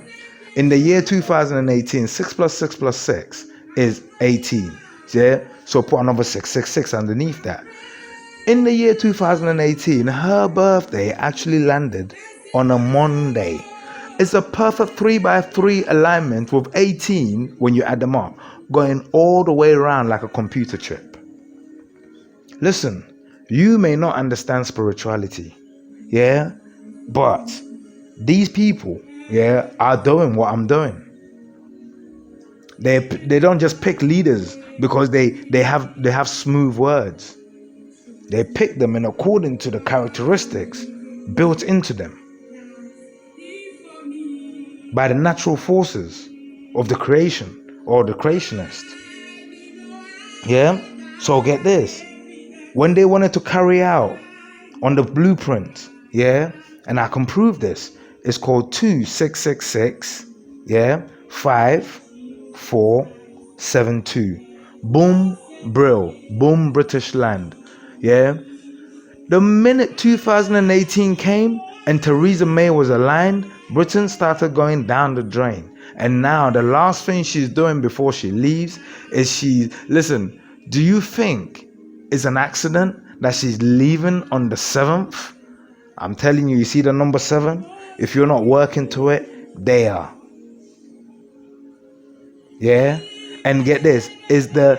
In the year 2018, 6 plus 6 plus 6 is 18. Yeah? So put another 666 underneath that. In the year 2018, her birthday actually landed on a Monday. It's a perfect 3 by 3 alignment with 18 when you add them up, going all the way around like a computer chip. Listen, you may not understand spirituality, but these people, are doing what I'm doing. They don't just pick leaders because they have smooth words. They pick them in according to the characteristics built into them by the natural forces of the creation or the creationist. So get this. When they wanted to carry out on the blueprint, and I can prove this, it's called 2666, 5472. Boom, Brill, boom, British land. The minute 2018 came and Theresa May was aligned, Britain started going down the drain. And now the last thing she's doing before she leaves is listen, do you think it's an accident that she's leaving on the 7th? I'm telling you, you see the number 7? If you're not working to it, they are. And get this, is the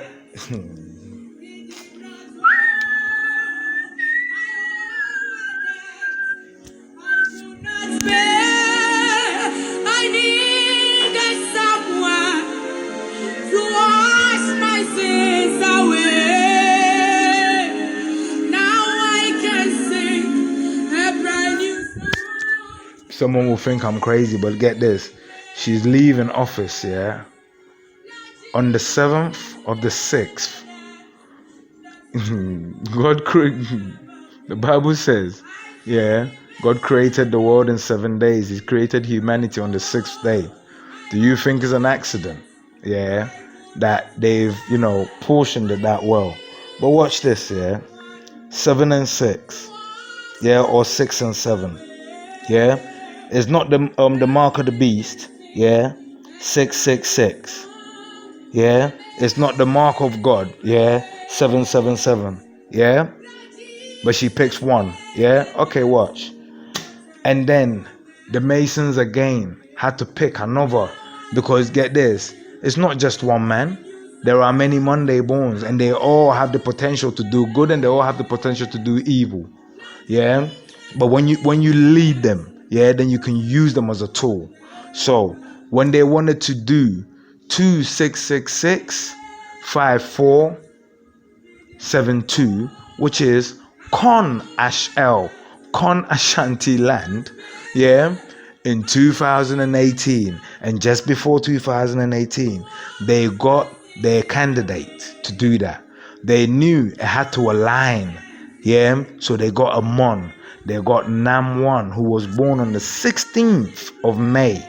someone will think I'm crazy, but get this. She's leaving office, on the 7th of the 6th. The Bible says, God created the world in 7 days. He created humanity on the 6th day. Do you think it's an accident? That they've, portioned it that well. But watch this, 7 and 6, or 6 and 7, it's not the mark of the beast, 666, it's not the mark of God, 777, but she picks one, okay, watch. And then the Masons again had to pick another, because get this, it's not just one man. There are many Monday borns, and they all have the potential to do good, and they all have the potential to do evil. But when you lead them, then you can use them as a tool. So when they wanted to do 2666 5472, which is Con Ashanti land, in 2018, and just before 2018, they got their candidate to do that. They knew it had to align, so they got a Mon. They got Nam1, who was born on the 16th of May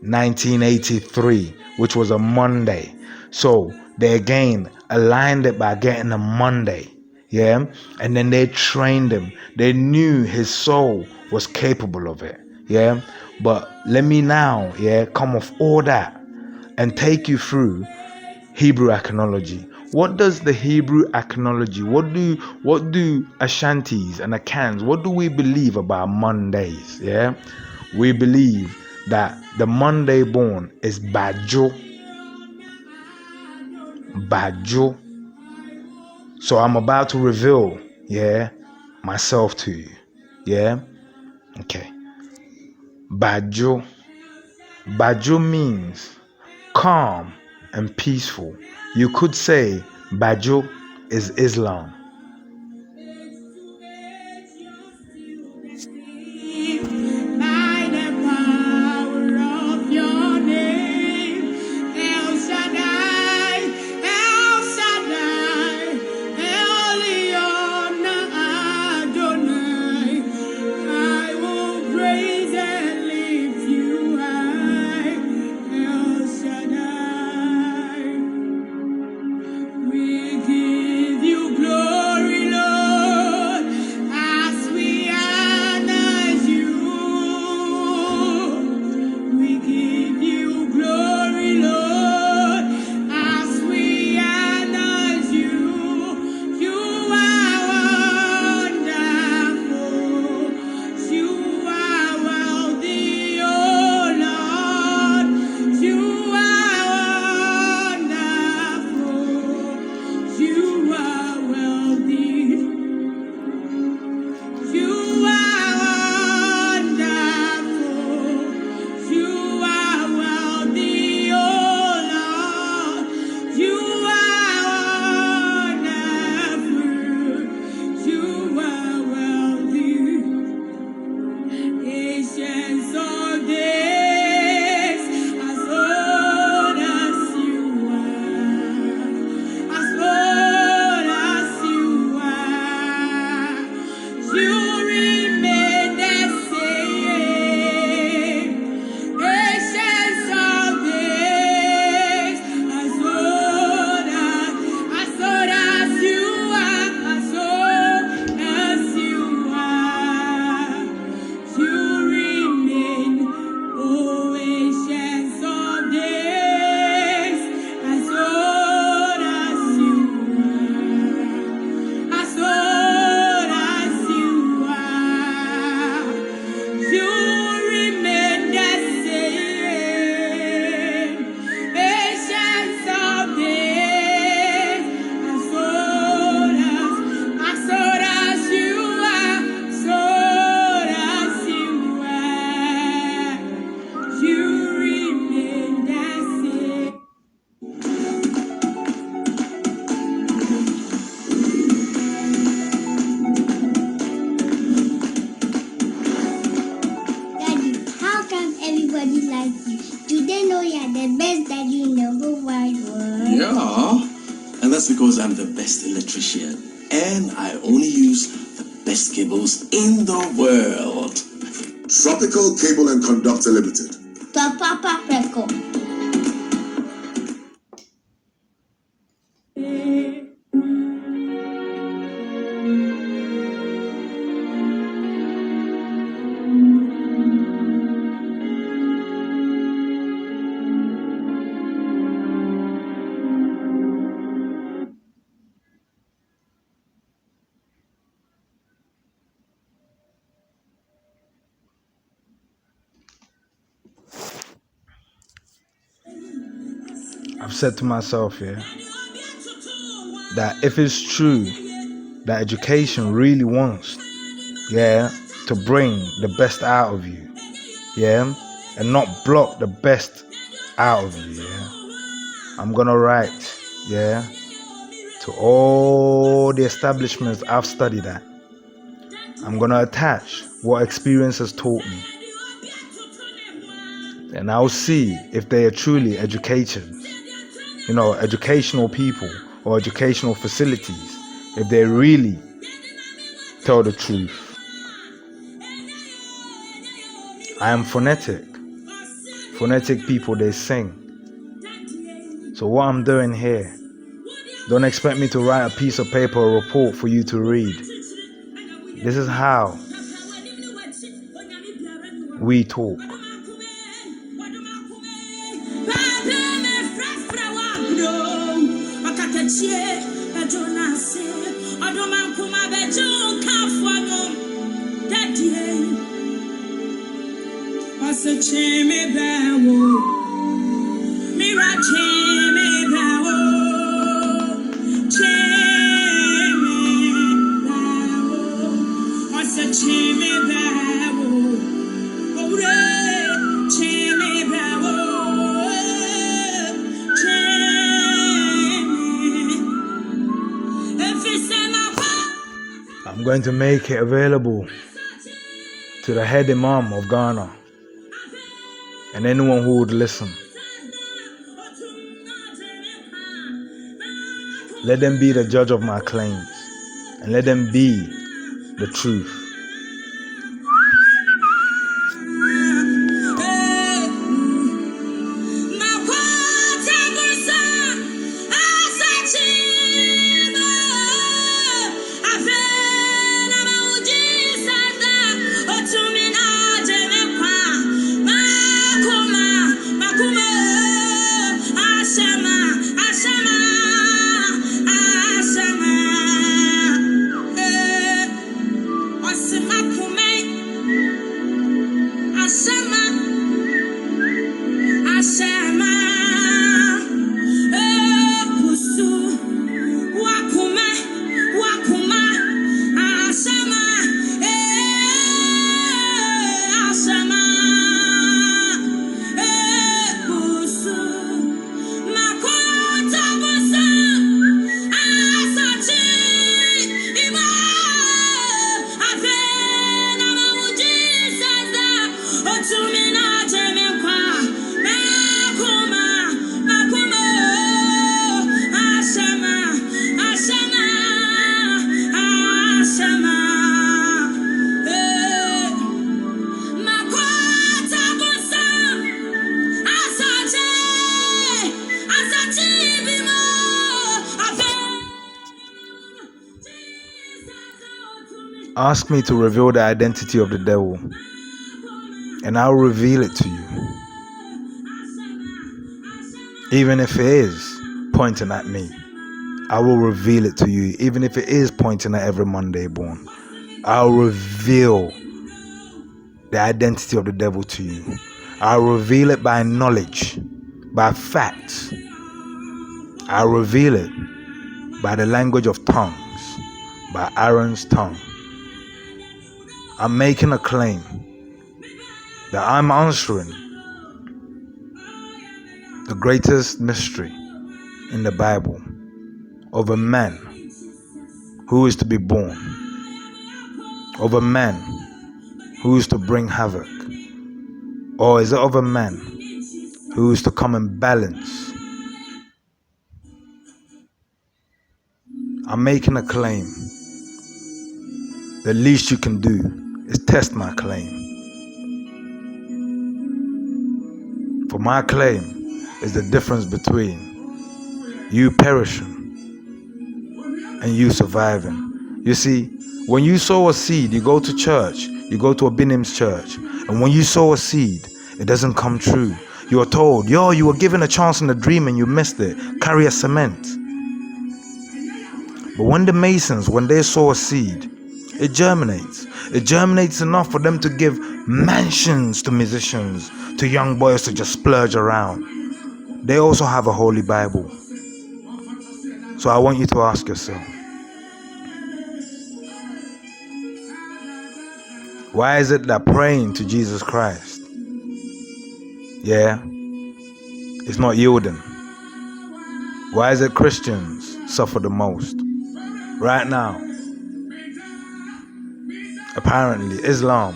1983, which was a Monday. So they again aligned it by getting a Monday, and then they trained him. They knew his soul was capable of it, but let me now, come off all that and take you through Hebrew iconology. What does the Hebrew iconology, what do Ashantis and Akans, what do we believe about Mondays? We believe that the Monday born is Bajo. So I'm about to reveal, myself to you. Okay. Bajo means calm and peaceful. You could say Bajo is Islam. Praise We give you glory, Lord, as we honor you. We give you glory, Lord, as we honor you. You are wonderful. You are worthy, oh Lord. You are wonderful. You are wealthy. You are wonderful. You are wealthy, oh Lord. You are wonderful. You are wealthy. Ancients of days, as old as you are, as old as you are, you remain the same. Ancients of days, as old as you are, as old as you are. You remain, oh ancients of days, as old as you are, as old as you are. You remain the same, ancients of days, as old as you are, as old as you are. You remain the same. Daddy, how come everybody likes you? Do they know you're the best daddy in the whole wide world? Yeah, and that's because I'm the best electrician, and I only use the best cables in the world. Tropical Cable and Conductor Limited. The Papa Preco. I've said to myself, yeah, that if it's true that education really wants, yeah, to bring the best out of you, yeah, and not block the best out of you, yeah, I'm gonna write, yeah, to all the establishments I've studied at. I'm gonna attach what experience has taught me, and I'll see if they are truly educators, educational people or educational facilities, if they really tell the truth. I am phonetic. Phonetic people, they sing. So what I'm doing here, don't expect me to write a piece of paper or report for you to read. This is how we talk. I'm going to make it available to the head imam of Ghana and anyone who would listen. Let them be the judge of my claims, and let them be the truth. Ask me to reveal the identity of the devil, and I'll reveal it to you. Even if it is pointing at me, I will reveal it to you. Even if it is pointing at every Monday born, I'll reveal the identity of the devil to you. I'll reveal it by knowledge, by facts. I'll reveal it by the language of tongues, by Aaron's tongue. I'm making a claim that I'm answering the greatest mystery in the Bible of a man who is to be born, of a man who is to bring havoc, or is it of a man who is to come and balance? I'm making a claim. The least you can do is test my claim. For my claim is the difference between you perishing and you surviving. You see, when you sow a seed, you go to church, you go to a Binim's church, and when you sow a seed, it doesn't come true. You are told, you were given a chance in a dream and you missed it. Carry a cement. But when the Masons, when they sow a seed, it germinates. It germinates enough for them to give mansions to musicians, to young boys to just splurge around. They also have a holy Bible. So I want you to ask yourself, why is it that praying to Jesus Christ, it's not yielding? Why is it Christians suffer the most? Right now, apparently Islam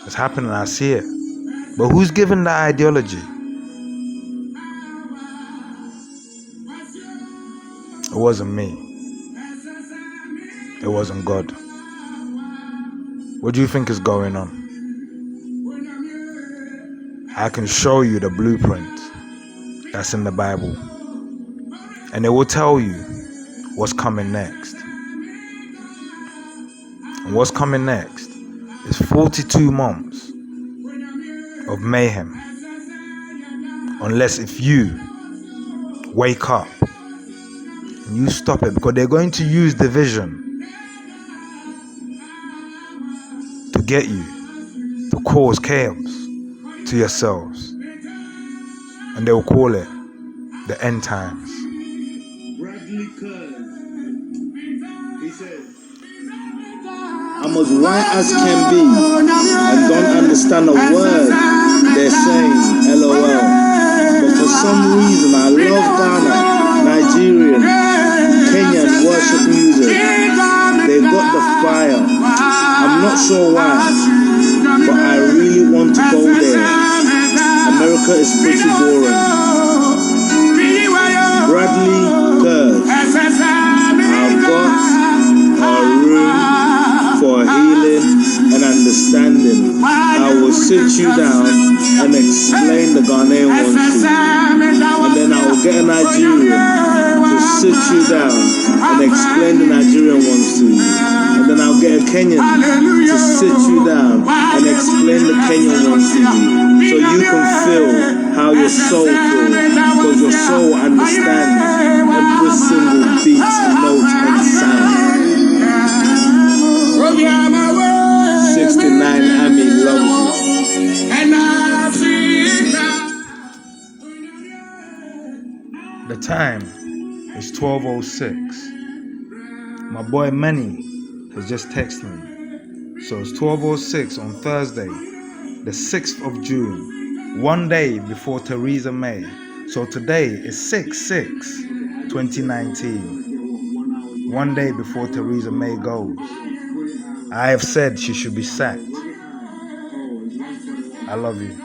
is happening, I see it. But who's giving that ideology? It wasn't me. It wasn't God. What do you think is going on? I can show you the blueprint that's in the Bible, and it will tell you what's coming next. And what's coming next is 42 months of mayhem. Unless if you wake up and you stop it, because they're going to use division to get you to cause chaos to yourselves. And they'll call it the end times. Bradley Curd, he said, I'm as white as can be and don't understand a word they're saying, LOL. But for some reason I love Ghana, Nigerian, Kenyan worship music. They've got the fire. I'm not sure why, but I really want to go there. America is pretty boring. Bradley Curd, I've got a room for healing and understanding. I will sit you down and explain the Ghanaian ones to you. And then I will get a Nigerian to sit you down and explain the Nigerian ones to you. And then I'll get a Kenyan to sit you down and explain the Kenyan ones to you. So you can feel how your soul feels. Because your soul understands every single beat, note, and sound. 69 Ami loves you. The time is 12:06. My boy Manny has just texted me. So it's 12:06 on Thursday, the 6th of June, one day before Theresa May. So today is 6/6/2019, one day before Theresa May goes. I have said she should be sacked. I love you.